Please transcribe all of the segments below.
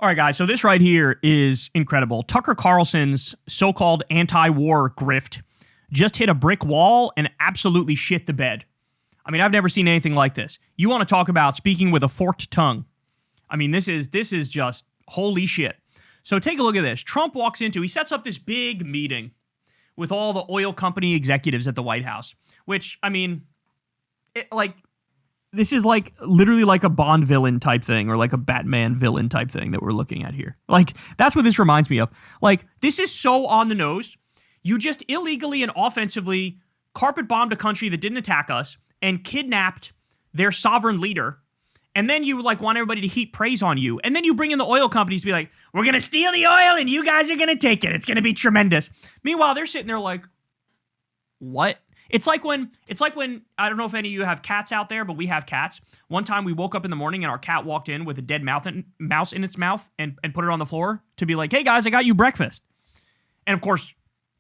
All right, guys, so this right here is incredible. Tucker Carlson's so-called anti-war grift just hit a brick wall and absolutely shit the bed. I mean, I've never seen anything like this. You want to talk about speaking with a forked tongue. I mean, this is just holy shit. So take a look at this. Trump walks into, he sets up this big meeting with all the oil company executives at the White House, which, I mean, this is like literally like a Bond villain type thing or like a Batman villain type thing that we're looking at here. Like, that's what this reminds me of. Like, this is so on the nose. You just illegally and offensively carpet bombed a country that didn't attack us and kidnapped their sovereign leader. And then you like want everybody to heap praise on you. And then you bring in the oil companies to be like, we're going to steal the oil and you guys are going to take it. It's going to be tremendous. Meanwhile, they're sitting there like, what? It's like when, I don't know if any of you have cats out there, but we have cats. One time we woke up in the morning and our cat walked in with a dead mouse in its mouth and put it on the floor to be like, hey guys, I got you breakfast. And of course,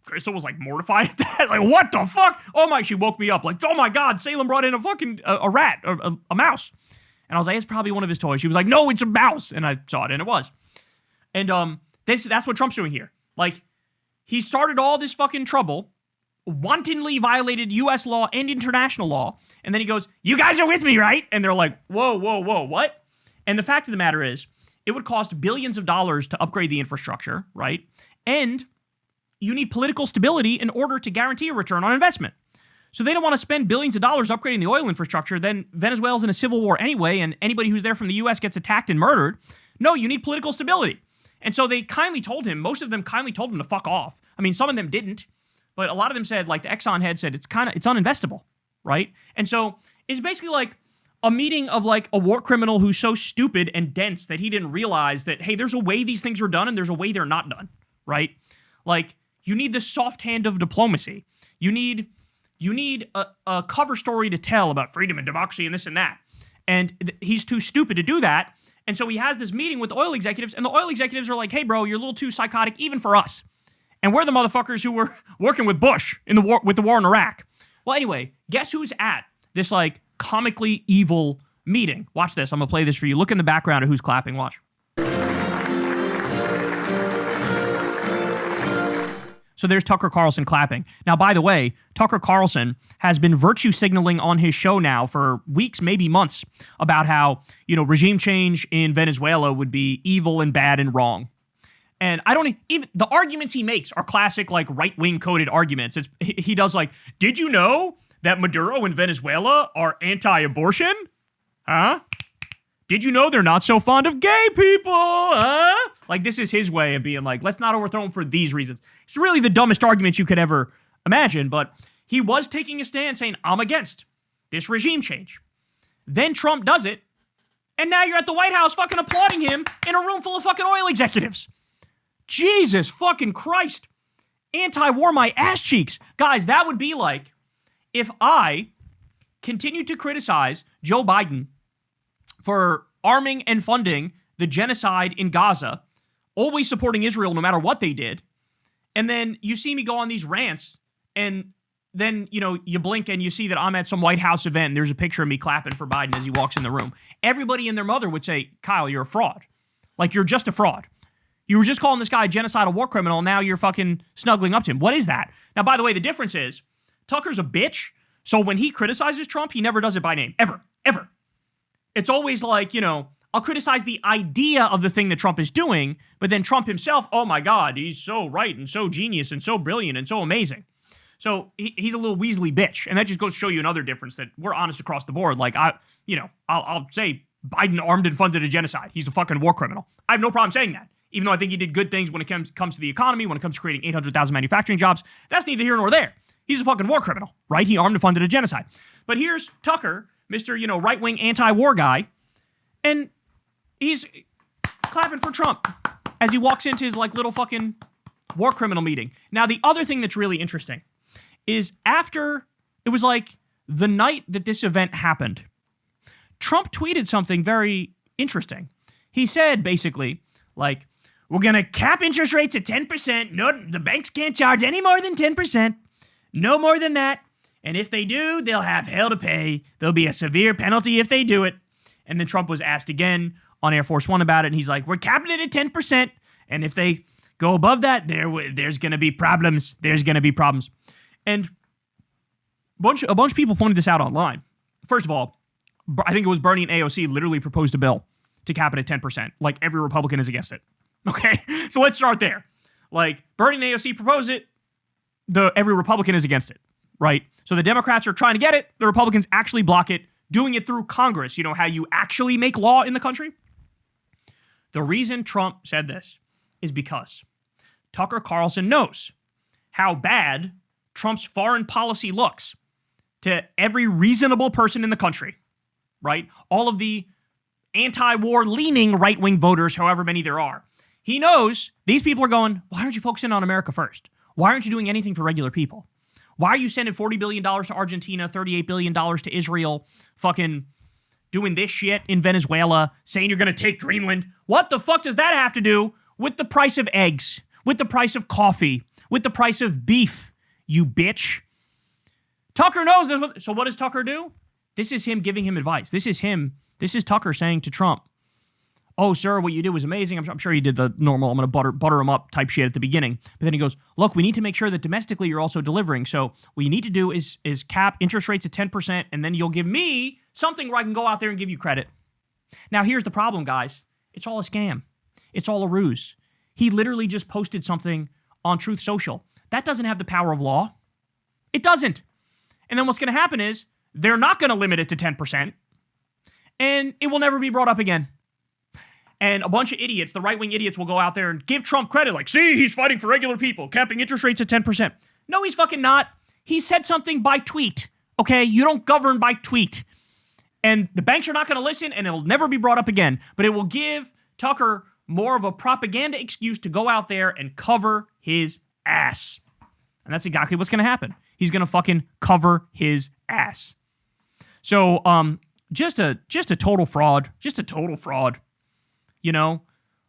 Crystal was like mortified at that. Like, what the fuck? Oh my, she woke me up like, oh my God, Salem brought in a fucking, a rat, or a mouse. And I was like, it's probably one of his toys. She was like, no, it's a mouse. And I saw it and it was. And that's what Trump's doing here. Like, he started all this fucking trouble, wantonly violated U.S. law and international law, and then he goes, you guys are with me, right? And they're like, whoa, what? And the fact of the matter is, it would cost billions of dollars to upgrade the infrastructure, right? And you need political stability in order to guarantee a return on investment. So they don't want to spend billions of dollars upgrading the oil infrastructure, then Venezuela's in a civil war anyway, and anybody who's there from the U.S. gets attacked and murdered. No, you need political stability. And so they kindly told him, most of them kindly told him to fuck off. I mean, some of them didn't. But a lot of them said, like the Exxon head said, it's uninvestable, right? And so it's basically like a meeting of like a war criminal who's so stupid and dense that he didn't realize that, hey, there's a way these things are done and there's a way they're not done, right? Like, you need the soft hand of diplomacy. You need a cover story to tell about freedom and democracy and this and that. And he's too stupid to do that. And so he has this meeting with the oil executives, and the oil executives are like, hey, bro, you're a little too psychotic even for us. And we're the motherfuckers who were working with Bush in the war with the war in Iraq. Well, anyway, guess who's at this like comically evil meeting? Watch this. I'm gonna play this for you. Look in the background of who's clapping. Watch. So there's Tucker Carlson clapping. Now, by the way, Tucker Carlson has been virtue signaling on his show now for weeks, maybe months, about how, regime change in Venezuela would be evil and bad and wrong. And I don't even, the arguments he makes are classic, like, right-wing coded arguments. He does, like, did you know that Maduro and Venezuela are anti-abortion? Huh? Did you know they're not so fond of gay people? Huh? Like, this is his way of being like, let's not overthrow him for these reasons. It's really the dumbest argument you could ever imagine, but he was taking a stand saying, I'm against this regime change. Then Trump does it, and now you're at the White House fucking applauding him in a room full of fucking oil executives. Jesus fucking Christ. Anti-war my ass cheeks. Guys, that would be like if I continued to criticize Joe Biden for arming and funding the genocide in Gaza, always supporting Israel no matter what they did, and then you see me go on these rants, and then, you blink and you see that I'm at some White House event, and there's a picture of me clapping for Biden as he walks in the room. Everybody and their mother would say, Kyle, you're a fraud. Like, you're just a fraud. You were just calling this guy a genocidal war criminal, and now you're fucking snuggling up to him. What is that? Now, by the way, the difference is, Tucker's a bitch, so when he criticizes Trump, he never does it by name. Ever. It's always like, I'll criticize the idea of the thing that Trump is doing, but then Trump himself, oh my God, he's so right and so genius and so brilliant and so amazing. So he's a little Weasley bitch, and that just goes to show you another difference, that we're honest across the board. Like, I'll say Biden armed and funded a genocide. He's a fucking war criminal. I have no problem saying that. Even though I think he did good things when it comes to the economy, when it comes to creating 800,000 manufacturing jobs. That's neither here nor there. He's a fucking war criminal, right? He armed and funded a genocide. But here's Tucker, Mr., right-wing anti-war guy, and he's clapping for Trump as he walks into his, like, little fucking war criminal meeting. Now, the other thing that's really interesting is after, it was like the night that this event happened, Trump tweeted something very interesting. He said, basically, like, we're going to cap interest rates at 10%. No, the banks can't charge any more than 10%. No more than that. And if they do, they'll have hell to pay. There'll be a severe penalty if they do it. And then Trump was asked again, on Air Force One about it, and he's like, we're capping it at 10%, and if they go above that, there's going to be problems. There's going to be problems. And a bunch of people pointed this out online. First of all, I think it was Bernie and AOC literally proposed a bill to cap it at 10%. Like, every Republican is against it. Okay? So let's start there. Like, Bernie and AOC propose it, every Republican is against it, right? So the Democrats are trying to get it, the Republicans actually block it, doing it through Congress. You know how you actually make law in the country? The reason Trump said this is because Tucker Carlson knows how bad Trump's foreign policy looks to every reasonable person in the country, right? All of the anti-war leaning right-wing voters, however many there are. He knows these people are going, why aren't you focusing on America first? Why aren't you doing anything for regular people? Why are you sending $40 billion to Argentina, $38 billion to Israel, fucking doing this shit in Venezuela, saying you're going to take Greenland? What the fuck does that have to do with the price of eggs, with the price of coffee, with the price of beef, you bitch? Tucker knows this. So what does Tucker do? This is him giving him advice. This is Tucker saying to Trump, oh, sir, what you did was amazing. I'm sure you did the normal, I'm going to butter him up type shit at the beginning. But then he goes, look, we need to make sure that domestically you're also delivering. So what you need to do is cap interest rates at 10%, and then you'll give me something where I can go out there and give you credit. Now, here's the problem, guys. It's all a scam. It's all a ruse. He literally just posted something on Truth Social. That doesn't have the power of law. It doesn't. And then what's going to happen is they're not going to limit it to 10%, and it will never be brought up again. And a bunch of idiots, the right-wing idiots, will go out there and give Trump credit, like, see, he's fighting for regular people, capping interest rates at 10%. No, he's fucking not. He said something by tweet, okay? You don't govern by tweet. And the banks are not going to listen, and it'll never be brought up again. But it will give Tucker more of a propaganda excuse to go out there and cover his ass. And that's exactly what's going to happen. He's going to fucking cover his ass. So, just a total fraud. Just a total fraud. You know,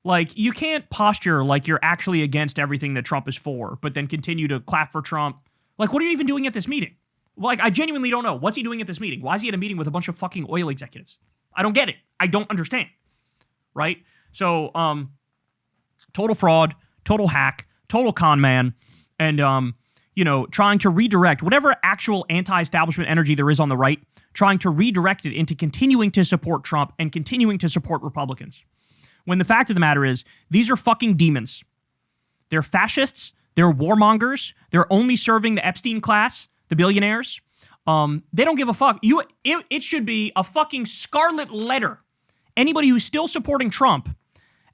like, you can't posture like you're actually against everything that Trump is for, but then continue to clap for Trump. Like, what are you even doing at this meeting? Like, I genuinely don't know. What's he doing at this meeting? Why is he at a meeting with a bunch of fucking oil executives? I don't get it. I don't understand. Right? So, total fraud, total hack, total con man, and, trying to redirect whatever actual anti-establishment energy there is on the right, trying to redirect it into continuing to support Trump and continuing to support Republicans. When the fact of the matter is, these are fucking demons. They're fascists. They're warmongers. They're only serving the Epstein class, the billionaires. They don't give a fuck. It should be a fucking scarlet letter. Anybody who's still supporting Trump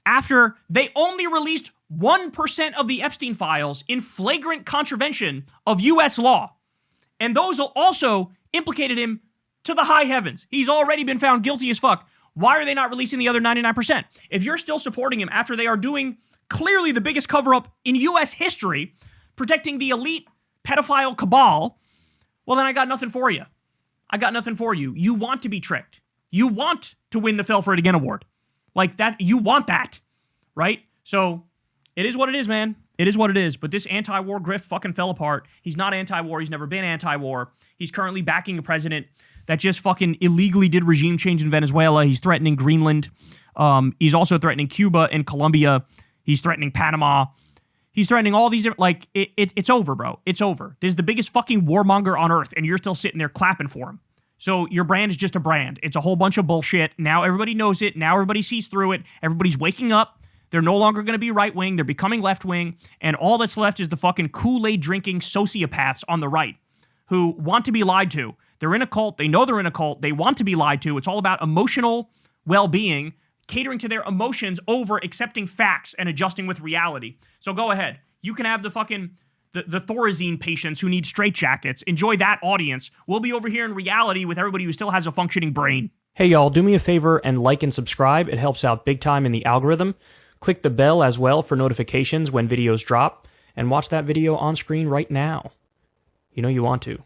after they only released 1% of the Epstein files in flagrant contravention of U.S. law. And those also implicated him to the high heavens. He's already been found guilty as fuck. Why are they not releasing the other 99%? If you're still supporting him after they are doing clearly the biggest cover-up in U.S. history, protecting the elite pedophile cabal, well, then I got nothing for you. I got nothing for you. You want to be tricked. You want to win the Fell for It Again award. Like that, you want that, right? So it is what it is, man. It is what it is. But this anti-war grift fucking fell apart. He's not anti-war. He's never been anti-war. He's currently backing a president that just fucking illegally did regime change in Venezuela. He's threatening Greenland. He's also threatening Cuba and Colombia. He's threatening Panama. He's threatening all these, like, it's over, bro. It's over. This is the biggest fucking warmonger on earth, and you're still sitting there clapping for him. So your brand is just a brand. It's a whole bunch of bullshit. Now everybody knows it. Now everybody sees through it. Everybody's waking up. They're no longer going to be right-wing. They're becoming left-wing. And all that's left is the fucking Kool-Aid drinking sociopaths on the right who want to be lied to. They're in a cult. They know they're in a cult. They want to be lied to. It's all about emotional well-being, catering to their emotions over accepting facts and adjusting with reality. So go ahead. You can have the fucking the Thorazine patients who need straitjackets. Enjoy that audience. We'll be over here in reality with everybody who still has a functioning brain. Hey y'all, do me a favor and like and subscribe. It helps out big time in the algorithm. Click the bell as well for notifications when videos drop, and watch that video on screen right now. You know you want to.